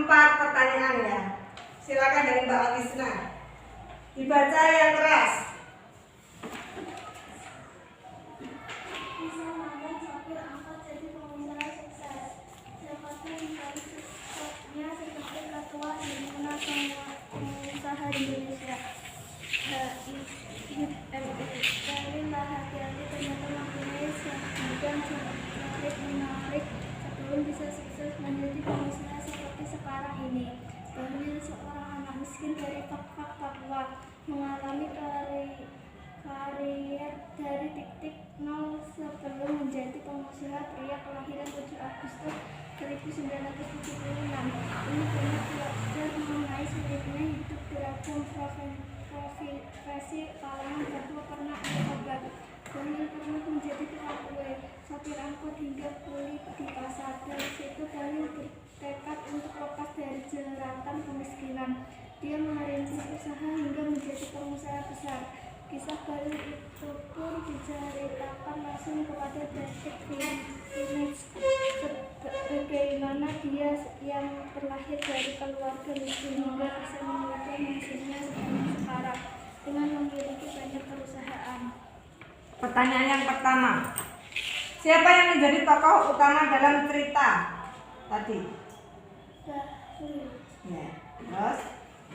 4 pertanyaan ya. Silakan dari Mbak Alisna. Dibaca yang keras. Bisa magang sopir angkot jadi pengusaha sukses. Seperti dikali suksesnya seperti ketua himpunan pengusaha di Indonesia. Kalian hati-hati ternyata mempunyai bidang menarik sebelum bisa sukses menjadi pengusaha seperti sekarang ini. Bahlil, seorang anak miskin dari Papua, mengalami karier dari titik nol sebelum menjadi pengusaha. Pria kelahiran 7 Agustus 1976. Ini banyak belajar mengenai sulitnya hidup beragam profesi kalangan bahwa pernah berobat. Bahlil pernah menjadi tukang kue, sopir angkot hingga kuli di pasar. Dari situ Bahlil bertekad untuk lepas dari jeratan kemiskinan. Dia merintis usaha hingga menjadi pengusaha besar. Kisah Bahlil itu pun diceritakan langsung kepada David Finch, bagaimana dia yang terlahir dari keluarga miskin hingga bisa memulai nasibnya seperti sekarang dengan memiliki banyak perusahaan. Pertanyaan yang pertama, siapa yang menjadi tokoh utama dalam cerita tadi? Bahlil. Ya. Terus,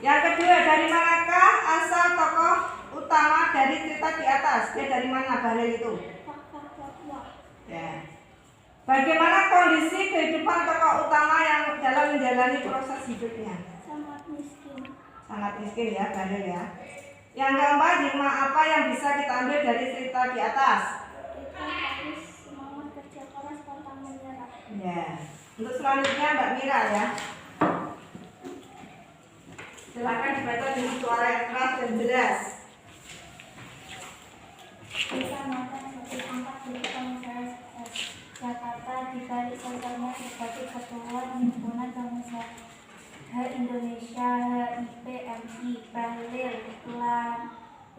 yang kedua, dari manakah asal tokoh utama dari cerita di atas? Dia dari mana Bahlil itu? Papua. Ya. Bagaimana kondisi kehidupan tokoh utama yang dalam menjalani proses hidupnya? Sangat miskin. Sangat miskin ya Bahlil ya. Yang keempat, hikmah apa yang bisa kita ambil dari cerita di atas? Kita harus semangat kerja keras pantang menyerah. Ya. Untuk selanjutnya Mbak Mira ya. Silakan dibaca dengan suara yang keras dan jelas. Bisa makan sopir angkot jadi pengusaha sukses. Jakarta dibalik senternya sebagai ketua himpunan pengusaha Indonesia HIPMI. Bahlil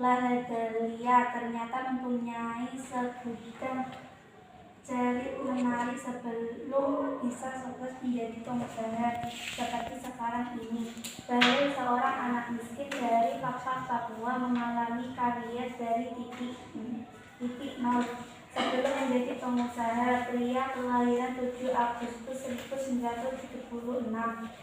Lahadalia ternyata mempunyai segudang cerit menarik sebelum bisa sukses menjadi pengusaha seperti sekarang ini. Bahlil, seorang anak miskin dari Papua, mengalami karier dari titik nol sebelum menjadi pengusaha. Pria kelahiran 7 Agustus 1976.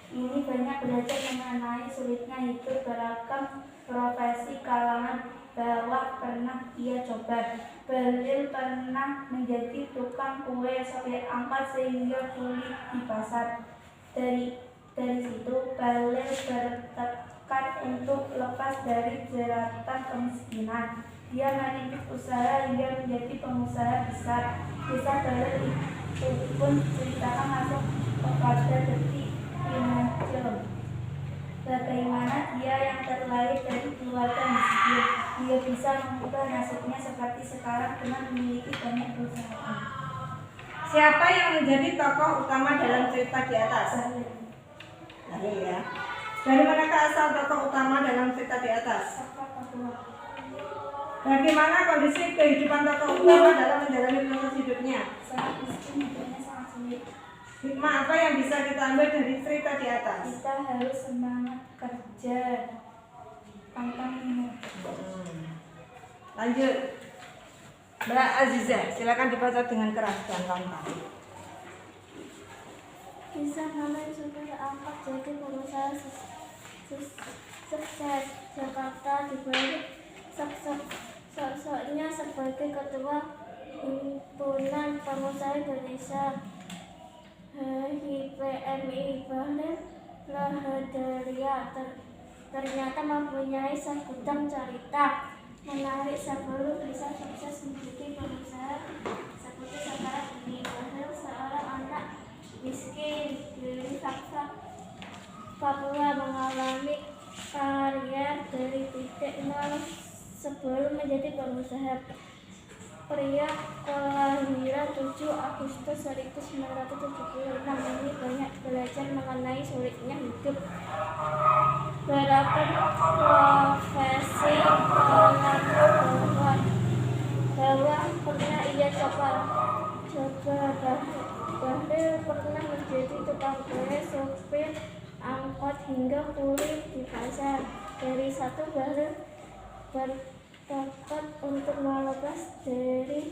Ini banyak belajar mengenai sulitnya hidup beragam profesi kalangan bawah pernah ia coba. Bahlil pernah menjadi tukang kue, sopir angkot sehingga kuli di pasar. Dari situ Bahlil bertekad untuk lepas dari jeratan kemiskinan. Dia merintis usaha hingga menjadi pengusaha besar. Kisah Bahlil itu pun ceritakan langsung kepada detik Financial. Bagaimana dia yang terlahir dari keluarga miskin, dia bisa mengubah nasibnya seperti sekarang dengan memiliki banyak perusahaan. Siapa yang menjadi tokoh utama dalam cerita di atas? Bahlil ya. Dari manakah asal tokoh utama dalam cerita di atas? Papua. Bagaimana kondisi kehidupan tokoh utama dalam menjalani proses hidupnya? Sangat miskin, hidupnya sangat sulit. Hikmah apa yang bisa kita ambil dari cerita di atas? Kita harus semangat kerja pantang menyerah. Lanjut, Mbak Aziza, silakan dibaca dengan keras dan lantang. Bisa malam supir angkot jadi pengusaha sukses. Jakarta dibalik sosoknya sebagai ketua himpunan pengusaha Indonesia HIPMI. Bahlil Lahadalia ternyata mempunyai segudang cerita menarik sebelum bisa sukses menjadi pengusaha seperti sekarang ini. Bahlil, seorang anak miskin dari Papua, mengalami karier dari titik nol sebelum menjadi pengusaha. Pria kelahiran 7 Agustus 1976. Ini banyak belajar mengenai sulitnya hidup beragam profesi kalangan bawah pernah ia coba. Bahlil pernah menjadi tukang kue, sopir itu Bahlil bertekad untuk melepas dari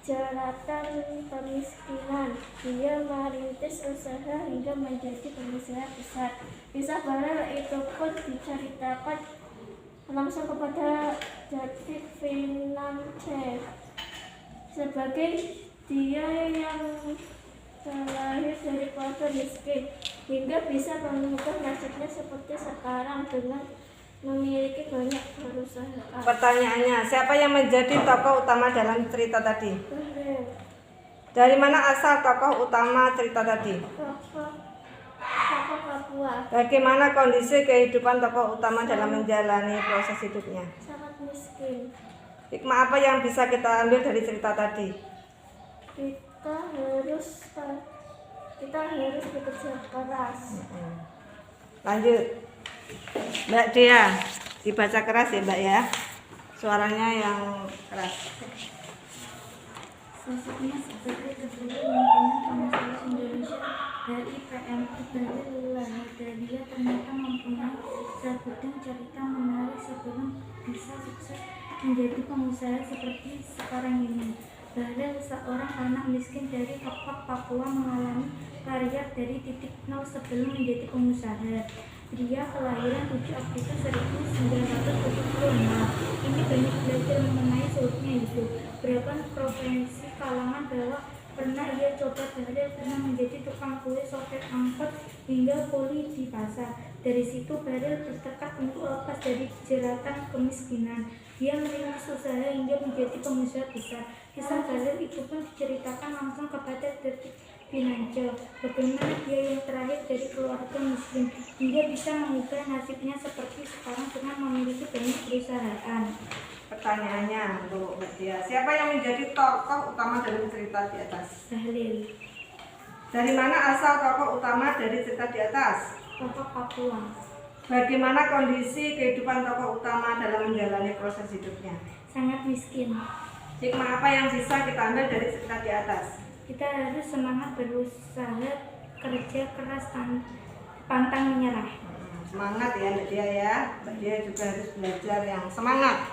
jeratan kemiskinan. Dia merintis usaha hingga menjadi pengusaha besar. Kisah Bahlil itu pun diceritakan langsung kepada David Finance sebagai dia yang terlahir dari keluarga miskin hingga bisa mengubah nasibnya seperti sekarang dengan memiliki banyak perusahaan. Pertanyaannya, siapa yang menjadi tokoh utama dalam cerita tadi? Bahlil. Dari mana asal tokoh utama cerita tadi? Tokoh Papua. Bagaimana kondisi kehidupan tokoh utama dalam menjalani proses hidupnya? Sangat miskin. Hikmah apa yang bisa kita ambil dari cerita tadi? Kita harus bekerja keras. Lanjut, Mbak Dia, dibaca keras ya Mbak ya, suaranya yang keras. Sosoknya sebagai kepemimpinan bangsa Indonesia dari PMI Bahlil Lahadalia dia ternyata mempunyai segudang cerita menarik sebelum bisa sukses menjadi pengusaha seperti sekarang ini. Bahlil, seorang anak miskin dari Kepak, Papua, mengalami karir dari titik nol sebelum menjadi pengusaha. Dia kelahiran 7 Agustus 1976. Ini banyak belajar mengenai sulitnya hidup. Beragam profesi kalangan bawah pernah ia coba. Bahlil pernah menjadi tukang kue, sopir angkot, hingga kuli di pasar. Dari situ Bahlil bertekad untuk lepas dari jeratan kemiskinan. Dia merintis usaha hingga menjadi pengusaha besar. Kisah Bahlil itu pun diceritakan langsung kepada David Finance, bagaimana dia yang terakhir dari keluarga miskin hingga bisa mengubah nasibnya seperti sekarang dengan memiliki banyak perusahaan. Pertanyaannya untuk Mbak Dia, siapa yang menjadi tokoh utama dalam cerita di atas? Bahlil. Dari mana asal tokoh utama dari cerita di atas? Tokoh Papua. Bagaimana kondisi kehidupan tokoh utama dalam menjalani proses hidupnya? Sangat miskin. Hikmah apa yang bisa kita ambil dari cerita di atas? Kita harus semangat berusaha, kerja keras, pantang menyerah. Semangat ya Mbak Dia ya. Mbak Dia juga harus belajar yang semangat.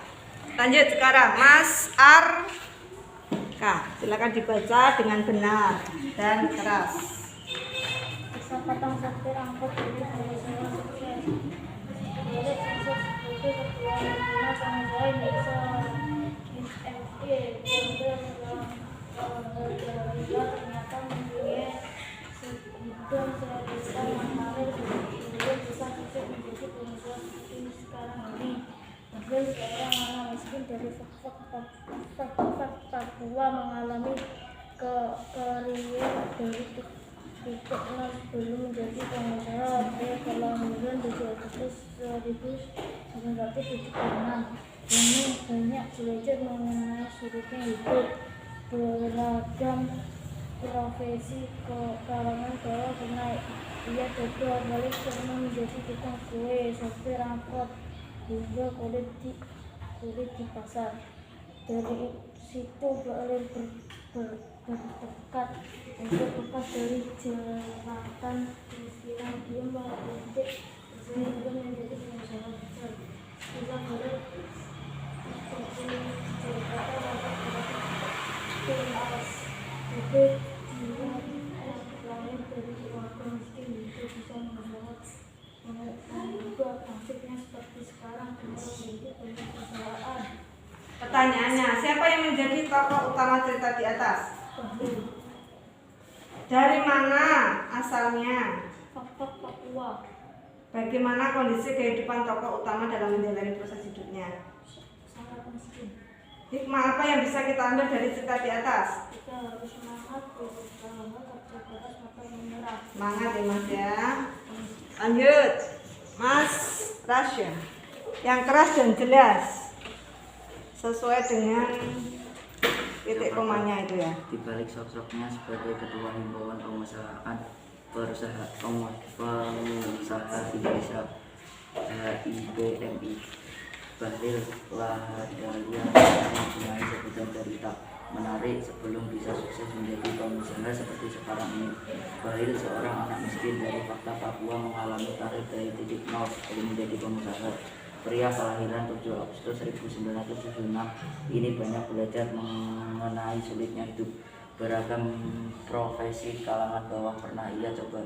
Lanjut sekarang Mas Arka, silakan dibaca dengan benar dan keras. Bisa potong sopir angkot dari pengusaha sukses. Bahlil sukses sebagai ketua himpunan pengusaha Indonesia (IFE). Bahlil ternyata mempunyai segudang cerita menarik hingga bisa sukses menjadi pengusaha seperti sekarang ini. Bahlil, seorang anak miskin dari Papua, mengalami karir dari titik nol sebelum menjadi pengusaha. Dia kelahiran 7 Agustus 1976. Ini banyak belajar mengenai sulitnya hidup. Beragam profesi kalangan bawah pernah ia coba. Bahlil pernah menjadi tukang kue, sopir angkot, hingga kulit di pasar. Dari situ Bahlil bertekad untuk lepas dari jeratan kemiskinan. Dia merintis usaha hingga menjadi pengusaha besar. Kisah Bahlil diceritakan langsung kepada Finance. Jadi dia lahir dari keluarga miskin hingga bisa mengubah nasibnya seperti sekarang dengan menjadi banyak perusahaan. Pertanyaannya, siapa yang menjadi tokoh utama cerita di atas? Bahlil. Dari mana asalnya? Papua. Bagaimana kondisi kehidupan tokoh utama dalam menjalani proses hidupnya? Sangat miskin. Hikmah apa yang bisa kita ambil dari cerita di atas? Kita harus semangat berusaha, kerja keras, pantang menyerah. Semangat ya Mas ya. Lanjut Mas Rasya, yang keras dan jelas sesuai dengan titik komanya itu ya. Di balik sosoknya sebagai ketua himbauan pengusaha Indonesia (HIBMI), Bahlil Lahadalia mempunyai segudang cerita menarik sebelum bisa sukses menjadi pengusaha seperti sekarang ini. Bahlil, seorang anak miskin dari Fakta Papua, mengalami karir dari titik nol sebelum menjadi pengusaha. pria kelahiran 7 Agustus 1976 ini banyak belajar mengenai sulitnya hidup. Beragam profesi kalangan bawah pernah ia coba.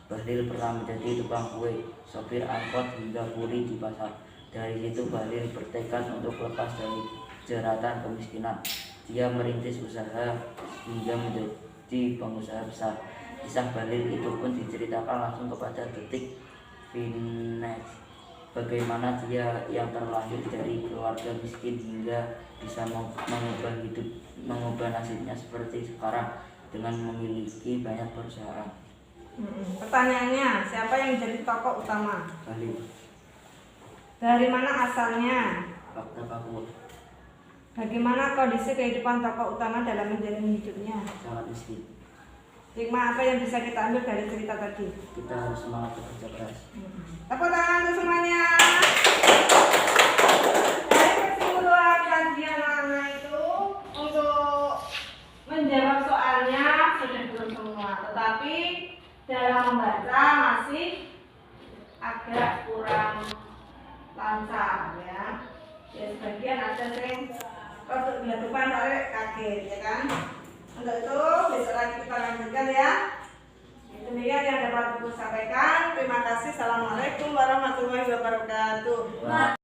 Bahlil pernah menjadi tukang kue, sopir angkot hingga kuli di pasar. Dari situ Bahlil bertekad untuk lepas dari jeratan kemiskinan. Dia merintis usaha hingga menjadi pengusaha besar. Kisah Bahlil itu pun diceritakan langsung kepada Detik Finance. Bagaimana dia yang terlahir dari keluarga miskin hingga bisa mengubah nasibnya seperti sekarang dengan memiliki banyak perusahaan. Pertanyaannya, siapa yang menjadi tokoh utama? Bahlil. Dari mana asalnya? Fakta Papua. Bagaimana kondisi kehidupan tokoh utama dalam menjalani hidupnya? Sangat miskin. Hikmah apa yang bisa kita ambil dari cerita tadi? Kita harus semangat bekerja keras. Tepuk tangan untuk semuanya. Dari kesimpulan kajian Lana itu untuk menjawab soalnya sudah belum semua, tetapi dalam membaca masih agak kurang lancar ya. Ya sebagian ada yang untuk dilakukan oleh kaget ya kan. Untuk itu besok lagi kita lanjutkan ya. Demikian yang dapat aku sampaikan. Terima kasih. Assalamualaikum warahmatullahi wabarakatuh.